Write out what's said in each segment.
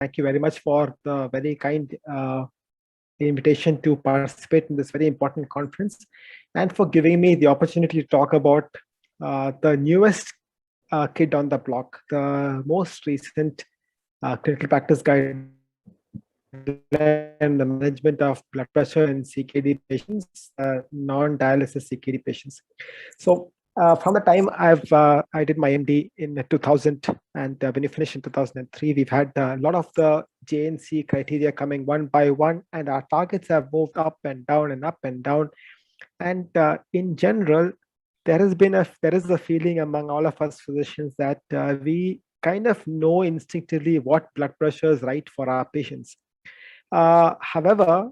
Thank you very much for the very kind invitation to participate in this very important conference and for giving me the opportunity to talk about the newest kid on the block, the most recent clinical practice guide and the management of blood pressure in CKD patients, non-dialysis CKD patients. So from the time I did my MD in 2000 and when you finish in 2003, we've had a lot of the JNC criteria coming one by one, and our targets have moved up and down and up and down. And in general, there is a feeling among all of us physicians that we kind of know instinctively what blood pressure is right for our patients. However,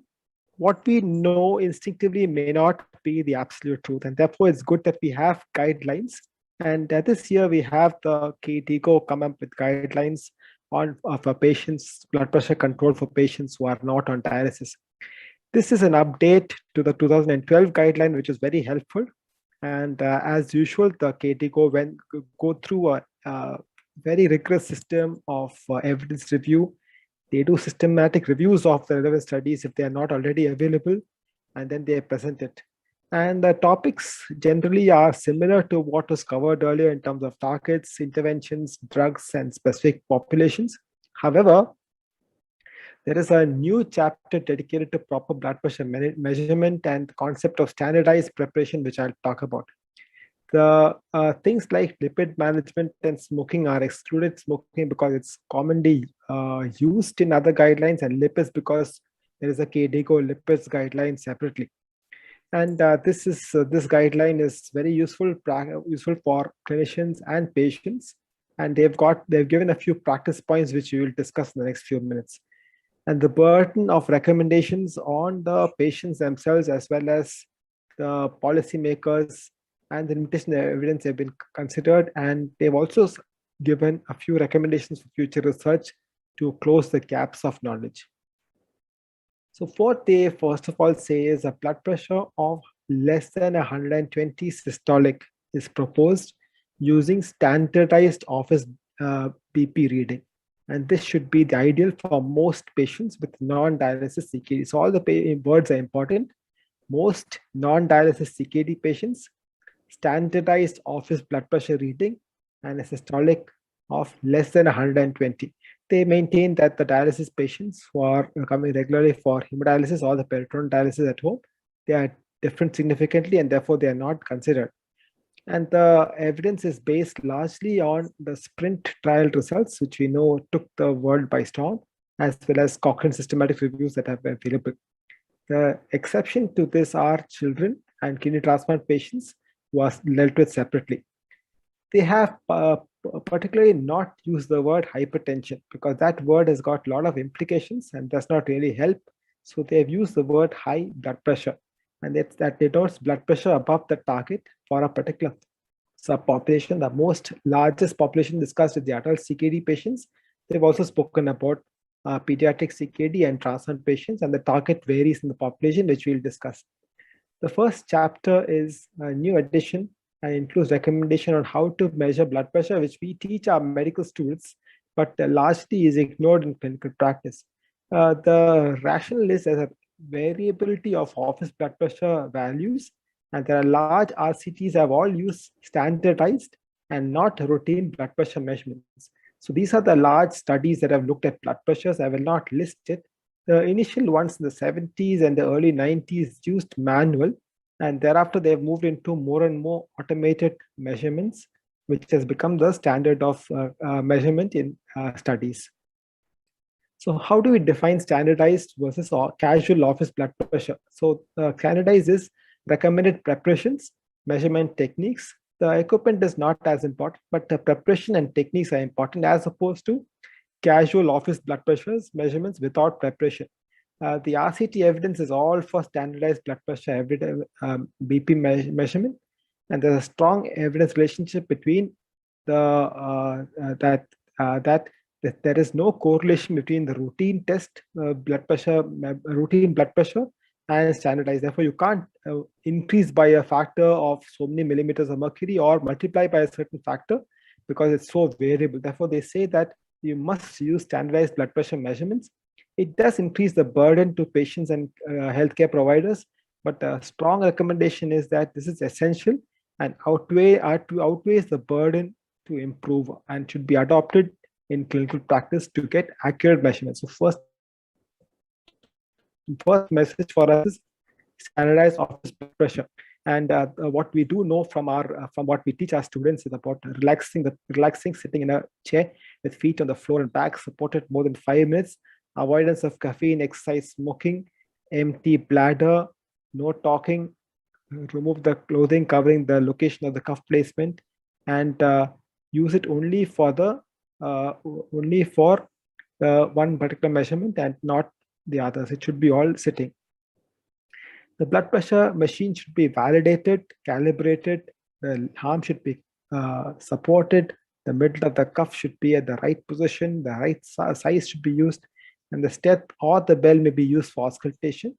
what we know instinctively may not be the absolute truth, and therefore it's good that we have guidelines. And this year we have the KDIGO come up with guidelines for patients, blood pressure control for patients who are not on dialysis. This is an update to the 2012 guideline, which is very helpful. And as usual, the KDIGO go through a very rigorous system of evidence review. They do systematic reviews of the relevant studies if they are not already available, and then they present it. And the topics generally are similar to what was covered earlier in terms of targets, interventions, drugs, and specific populations. However, there is a new chapter dedicated to proper blood pressure measurement and the concept of standardized preparation, which I'll talk about. The things like lipid management and smoking are excluded. Smoking because it's commonly used in other guidelines, and lipids because there is a KDIGO lipids guideline separately. And this guideline is very useful for clinicians and patients. And they've given a few practice points which we will discuss in the next few minutes. And the burden of recommendations on the patients themselves as well as the policymakers and the limitation evidence have been considered, and they've also given a few recommendations for future research to close the gaps of knowledge. So what they first of all say is a blood pressure of less than 120 systolic is proposed using standardized office BP reading. And this should be the ideal for most patients with non-dialysis CKD. So all the words are important. Most non-dialysis CKD patients, standardized office blood pressure reading, and a systolic of less than 120. They maintain that the dialysis patients who are coming regularly for hemodialysis or the peritoneal dialysis at home, they are different significantly and therefore they are not considered. And the evidence is based largely on the SPRINT trial results, which we know took the world by storm, as well as Cochrane systematic reviews that are available. The exception to this are children and kidney transplant patients who are dealt with separately. They have particularly not used the word hypertension because that word has got a lot of implications and does not really help. So they have used the word high blood pressure, and that denotes blood pressure above the target for a particular subpopulation. The most largest population discussed is the adult CKD patients. They've also spoken about pediatric CKD and transplant patients, and the target varies in the population, which we'll discuss. The first chapter is a new addition and includes recommendation on how to measure blood pressure, which we teach our medical students, but largely is ignored in clinical practice. The rationale is there's a variability of office blood pressure values, and there are large RCTs have all used standardized and not routine blood pressure measurements. So these are the large studies that have looked at blood pressures. I will not list it. The initial ones in the 70s and the early 90s used manual, and thereafter they've moved into more and more automated measurements, which has become the standard of measurement in studies. So how do we define standardized versus casual office blood pressure? So standardized is recommended preparations, measurement techniques. The equipment is not as important, but the preparation and techniques are important as opposed to casual office blood pressures measurements without preparation. The RCT evidence is all for standardized blood pressure everyday BP measurement, and there's a strong evidence relationship between that there is no correlation between the routine test routine blood pressure and standardized. Therefore, you can't increase by a factor of so many millimeters of mercury or multiply by a certain factor because it's so variable. Therefore, they say that you must use standardized blood pressure measurements. It does increase the burden to patients and healthcare providers, but a strong recommendation is that this is essential and outweighs the burden to improve and should be adopted in clinical practice to get accurate measurements. So first message for us is standardized office blood pressure. And what we do know from what we teach our students is about relaxing sitting in a chair with feet on the floor and back supported more than 5 minutes, avoidance of caffeine, exercise, smoking, empty bladder, no talking, remove the clothing covering the location of the cuff placement, and use it only for one particular measurement and not the others. It should be all sitting. The blood pressure machine should be validated, calibrated, the arm should be supported, the middle of the cuff should be at the right position, the right size should be used, and the step or the bell may be used for auscultation.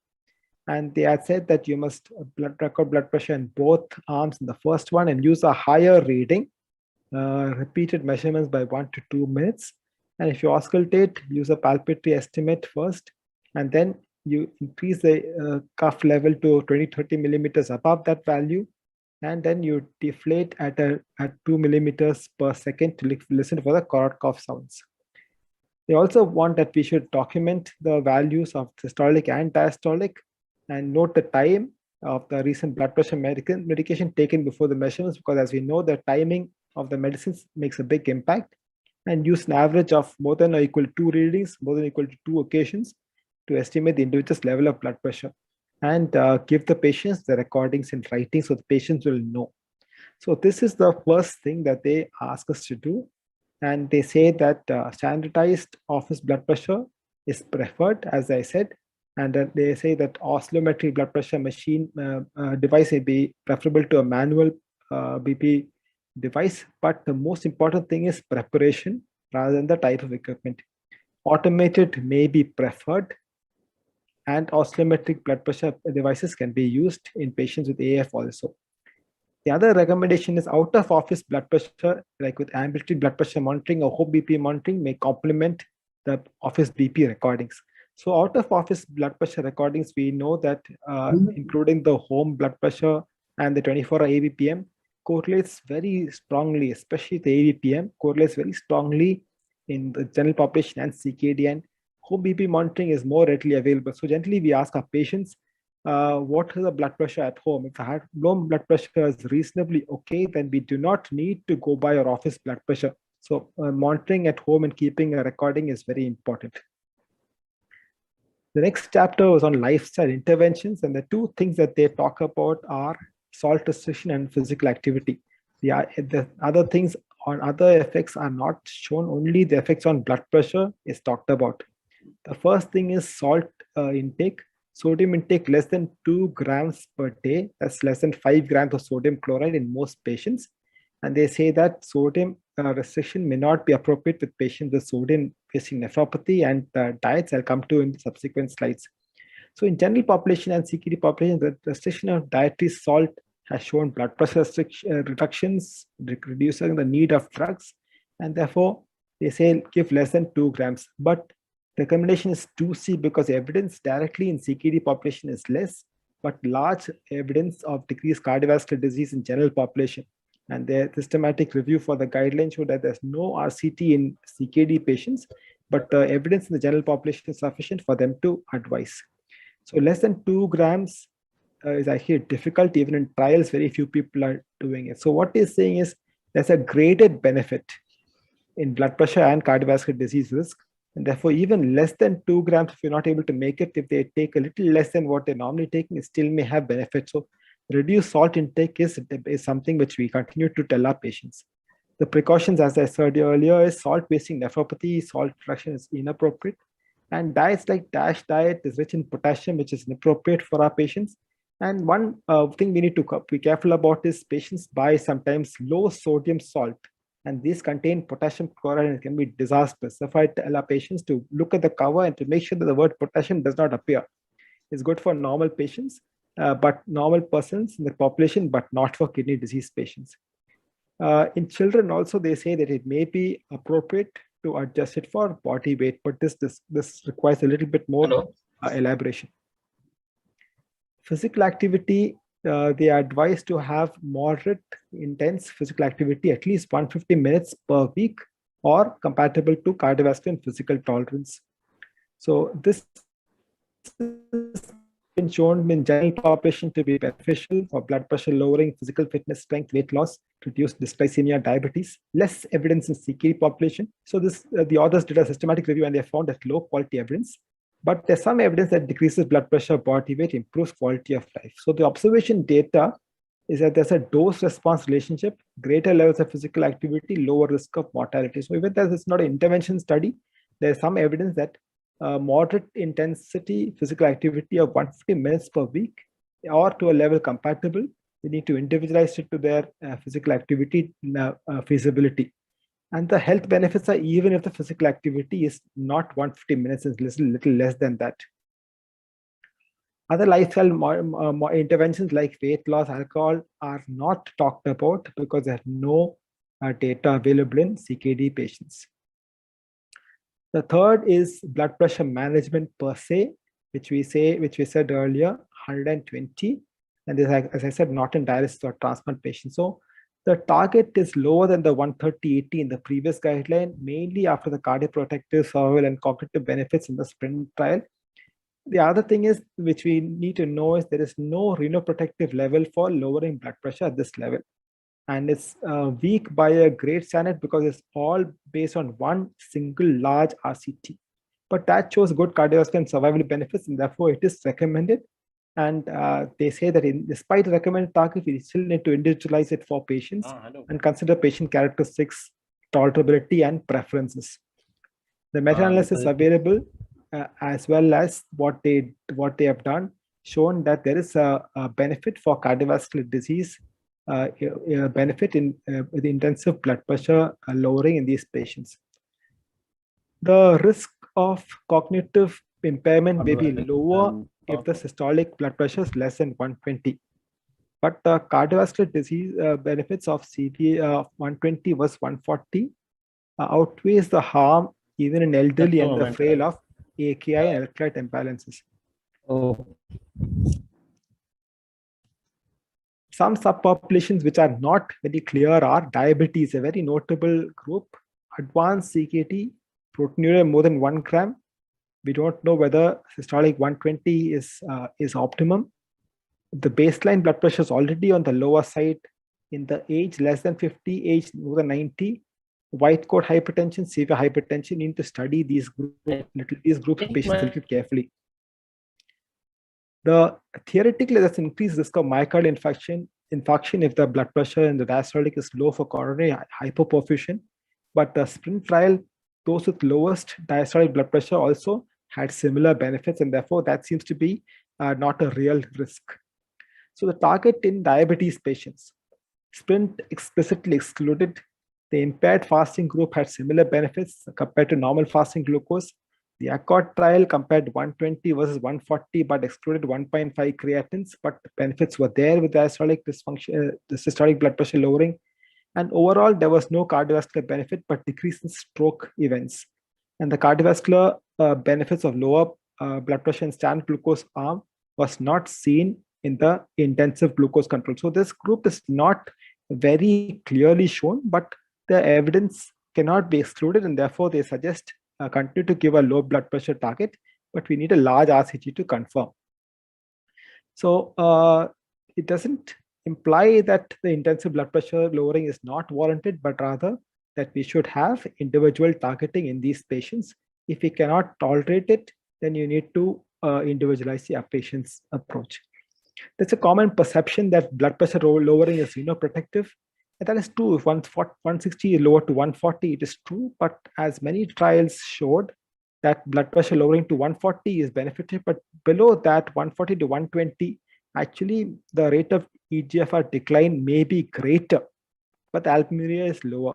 And they had said that you must record blood pressure in both arms in the first one and use a higher reading, repeated measurements by 1 to 2 minutes. And if you auscultate, use a palpatory estimate first, and then you increase the cuff level to 20-30 millimeters above that value, and then you deflate at 2 millimeters per second to listen for the chord cough sounds. They also want that we should document the values of systolic and diastolic and note the time of the recent blood pressure medication taken before the measurements, because as we know, the timing of the medicines makes a big impact, and use an average of more than or equal to 2 readings, more than or equal to 2 occasions to estimate the individual's level of blood pressure, and give the patients the recordings in writing so the patients will know. So this is the first thing that they ask us to do. And they say that standardized office blood pressure is preferred, as I said, and they say that oscillometric blood pressure machine device may be preferable to a manual BP device, but the most important thing is preparation rather than the type of equipment. Automated may be preferred, and oscillometric blood pressure devices can be used in patients with AF also. The other recommendation is out-of-office blood pressure, like with ambulatory blood pressure monitoring or home BP monitoring, may complement the office BP recordings. So out-of-office blood pressure recordings, we know that including the home blood pressure and the 24-hour ABPM correlates very strongly, especially the ABPM correlates very strongly in the general population and CKD, and home BP monitoring is more readily available. So generally we ask our patients, what is the blood pressure at home? If the home blood pressure is reasonably okay, then we do not need to go by our office blood pressure. So monitoring at home and keeping a recording is very important. The next chapter was on lifestyle interventions, and the two things that they talk about are salt restriction and physical activity. The other things on other effects are not shown, only the effects on blood pressure is talked about. The first thing is salt intake. Sodium intake less than 2 grams per day. That's less than 5 grams of sodium chloride in most patients. And they say that sodium restriction may not be appropriate with patients with sodium-facing nephropathy and diets I'll come to in the subsequent slides. So in general population and CKD population, the restriction of dietary salt has shown blood pressure reductions, reducing the need of drugs, and therefore they say give less than 2 grams. But the recommendation is 2C because evidence directly in CKD population is less, but large evidence of decreased cardiovascular disease in general population. And their systematic review for the guideline showed that there's no RCT in CKD patients, but the evidence in the general population is sufficient for them to advise. So less than 2 grams is actually difficult. Even in trials, very few people are doing it. So what he's saying is there's a graded benefit in blood pressure and cardiovascular disease risk. And therefore, even less than 2 grams, if you're not able to make it, if they take a little less than what they're normally taking, it still may have benefit. So reduced salt intake is something which we continue to tell our patients. The precautions, as I said earlier, is salt-wasting nephropathy, salt reduction is inappropriate. And diets like DASH diet is rich in potassium, which is inappropriate for our patients. And one thing we need to be careful about is patients buy sometimes low sodium salt, and these contain potassium chloride and it can be disastrous. So if I tell our patients to look at the cover and to make sure that the word potassium does not appear. It's good for normal patients, but normal persons in the population, but not for kidney disease patients. In children also, they say that it may be appropriate to adjust it for body weight, but this requires a little bit more elaboration. Physical activity, they are advised to have moderate, intense physical activity, at least 150 minutes per week, or compatible to cardiovascular and physical tolerance. So this has been shown in general population to be beneficial for blood pressure lowering, physical fitness, strength, weight loss, reduced dysglycemia, diabetes. Less evidence in CKD population. So this the authors did a systematic review and they found that low quality evidence. But there's some evidence that decreases blood pressure, body weight, improves quality of life. So the observation data is that there's a dose-response relationship, greater levels of physical activity, lower risk of mortality. So even though it's not an intervention study, there's some evidence that moderate intensity physical activity of 150 minutes per week or to a level compatible, we need to individualize it to their physical activity feasibility. And the health benefits are even if the physical activity is not 150 minutes, it's little less than that. Other lifestyle interventions like weight loss, alcohol are not talked about because there are no data available in CKD patients. The third is blood pressure management per se, which we said earlier, 120, and this, as I said, not in dialysis or transplant patients. So the target is lower than the 130/80 in the previous guideline, mainly after the cardioprotective survival and cognitive benefits in the SPRINT trial. The other thing is, which we need to know, is there is no renoprotective level for lowering blood pressure at this level. And it's weak by a great standard because it's all based on one single large RCT. But that shows good cardiovascular and survival benefits, and therefore it is recommended. And they say that despite the recommended target, we still need to individualize it for patients and consider patient characteristics, tolerability, and preferences. The meta-analysis available, as well as what they have done, shown that there is a benefit for cardiovascular disease, benefit in the intensive blood pressure lowering in these patients. The risk of cognitive impairment may be lower if the systolic blood pressure is less than 120. But the cardiovascular disease benefits of CD 120 versus 140 outweighs the harm even in elderly and the frail of AKI and electrolyte imbalances. Some subpopulations which are not very clear are diabetes, a very notable group, advanced CKD, proteinuria more than 1 gram. We don't know whether systolic 120 is optimum. The baseline blood pressure is already on the lower side in the age less than 50, age more than 90. White coat hypertension, severe hypertension. You need to study these groups of patients a little carefully. Theoretically, there's an increased risk of myocardial infarction if the blood pressure in the diastolic is low for coronary hypoperfusion. But the SPRINT trial, those with lowest diastolic blood pressure also had similar benefits, and therefore that seems to be not a real risk. So the target in diabetes patients, SPRINT explicitly excluded. The impaired fasting group had similar benefits compared to normal fasting glucose. The ACCORD trial compared 120 versus 140, but excluded 1.5 creatines, but the benefits were there with diastolic dysfunction, the systolic blood pressure lowering. And overall, there was no cardiovascular benefit, but decrease in stroke events. And the cardiovascular benefits of lower blood pressure in standard glucose arm was not seen in the intensive glucose control. So this group is not very clearly shown, but the evidence cannot be excluded, and therefore they suggest continue to give a low blood pressure target, but we need a large RCT to confirm. So it doesn't imply that the intensive blood pressure lowering is not warranted, but rather that we should have individual targeting in these patients. If we cannot tolerate it, then you need to individualize the patient's approach. There's a common perception that blood pressure lowering is renoprotective. And that is true. If 160 is lower to 140, it is true. But as many trials showed, that blood pressure lowering to 140 is beneficial, but below that 140 to 120, actually the rate of EGFR decline may be greater, but the albuminuria is lower.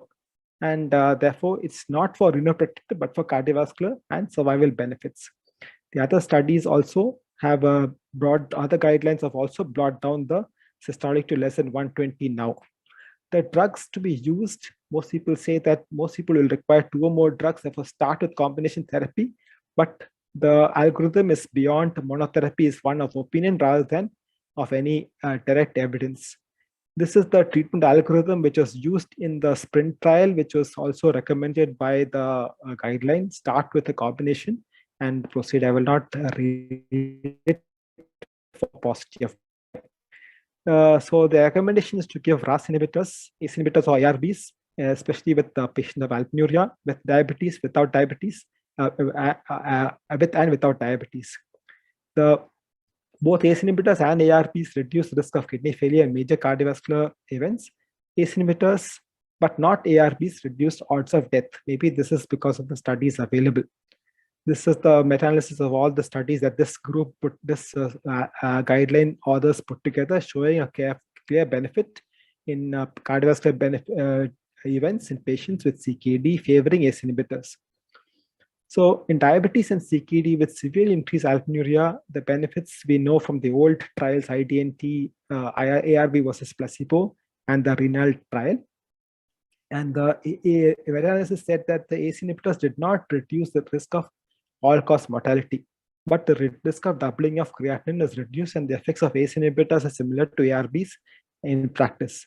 And therefore, it's not for renoprotective, but for cardiovascular and survival benefits. The other studies also have other guidelines have also brought down the systolic to less than 120 now. The drugs to be used most people say that most people will require 2 or more drugs, therefore start with combination therapy. But the algorithm is beyond monotherapy, is one of opinion rather than of any direct evidence. This is the treatment algorithm which was used in the SPRINT trial, which was also recommended by the guideline. Start with a combination and proceed. I will not read it for paucity of time. So the recommendation is to give RAS inhibitors, ACE inhibitors or ARBs, especially with the patient of albuminuria, with diabetes, without diabetes, with and without diabetes. Both ACE inhibitors and ARBs reduce the risk of kidney failure and major cardiovascular events. ACE inhibitors, but not ARBs, reduced odds of death. Maybe this is because of the studies available. This is the meta-analysis of all the studies that this group guideline authors put together, showing a clear benefit in cardiovascular events in patients with CKD favoring ACE inhibitors. So in diabetes and CKD with severely increased albuminuria, the benefits we know from the old trials, IDNT, ARB versus placebo, and the renal trial. And the meta-analysis said that the ACE inhibitors did not reduce the risk of all-cause mortality, but the risk of doubling of creatinine is reduced, and the effects of ACE inhibitors are similar to ARBs in practice.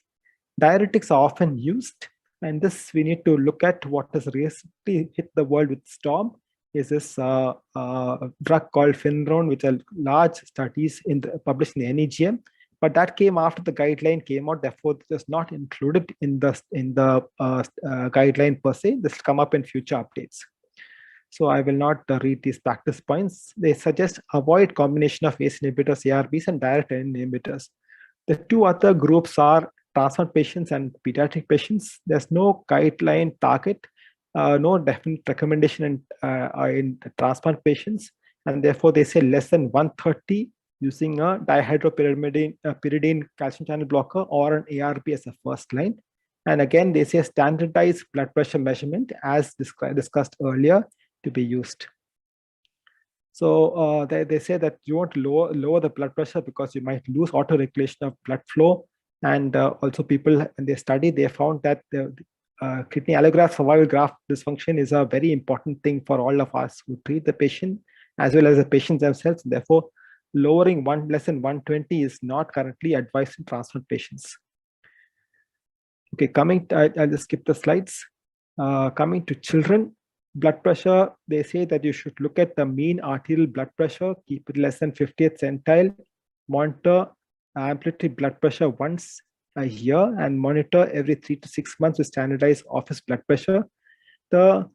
Diuretics are often used, and this we need to look at what has recently hit the world with storm. Is this drug called Finron, which are large studies published in the NEGM, but that came after the guideline came out. Therefore, it was not included in the guideline per se. This will come up in future updates. So I will not read these practice points. They suggest avoid combination of ACE inhibitors, ARBs, and direct inhibitors. The two other groups are transplant patients and pediatric patients. There's no guideline target, no definite recommendation in transplant patients, and therefore they say less than 130 using a dihydropyridine calcium channel blocker or an ARB as a first line. And again, they say standardized blood pressure measurement as discussed earlier to be used. So they say that you want to lower the blood pressure because you might lose autoregulation of blood flow. And also people in their study, they found that the kidney allograft survival graft dysfunction is a very important thing for all of us who treat the patient as well as the patients themselves. Therefore, lowering less than 120 is not currently advised in transplant patients. Okay, I'll just skip the slides. Coming to children, blood pressure, they say that you should look at the mean arterial blood pressure, keep it less than 50th centile, monitor ambulatory blood pressure once a year, and monitor every 3 to 6 months with standardized office blood pressure. The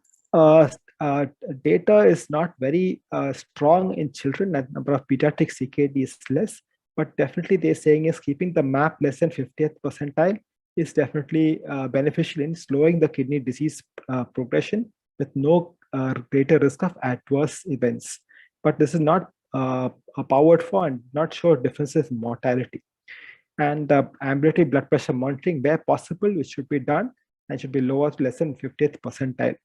data is not very strong in children. The number of pediatric CKD is less, but definitely they're saying is keeping the MAP less than 50th percentile is definitely beneficial in slowing the kidney disease progression with no greater risk of adverse events. But this is not powered for and not sure differences in mortality. And ambulatory blood pressure monitoring, where possible, which should be done and should be lower to less than 50th percentile.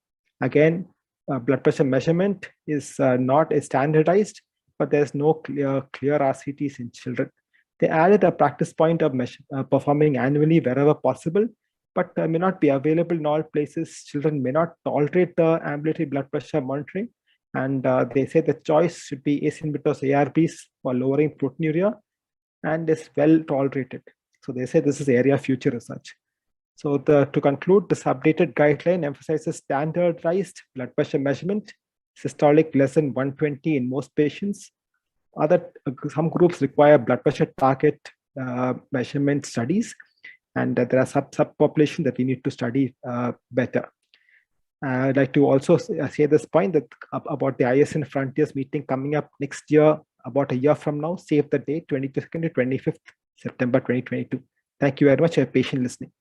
Again, blood pressure measurement is not standardized, but there's no clear RCTs in children. They added a practice point of performing annually wherever possible, but may not be available in all places. Children may not tolerate the ambulatory blood pressure monitoring. And they say the choice should be ACE inhibitors, ARBs for lowering proteinuria, and is well tolerated. So they say this is area of future research. So to conclude, this updated guideline emphasizes standardized blood pressure measurement, systolic less than 120 in most patients. Some groups require blood pressure target measurement studies, and there are subpopulation that we need to study better. I'd like to also say this point that about the ISN Frontiers meeting coming up next year, about a year from now. Save the date, 22nd to 25th September 2022. Thank you very much for your patient listening.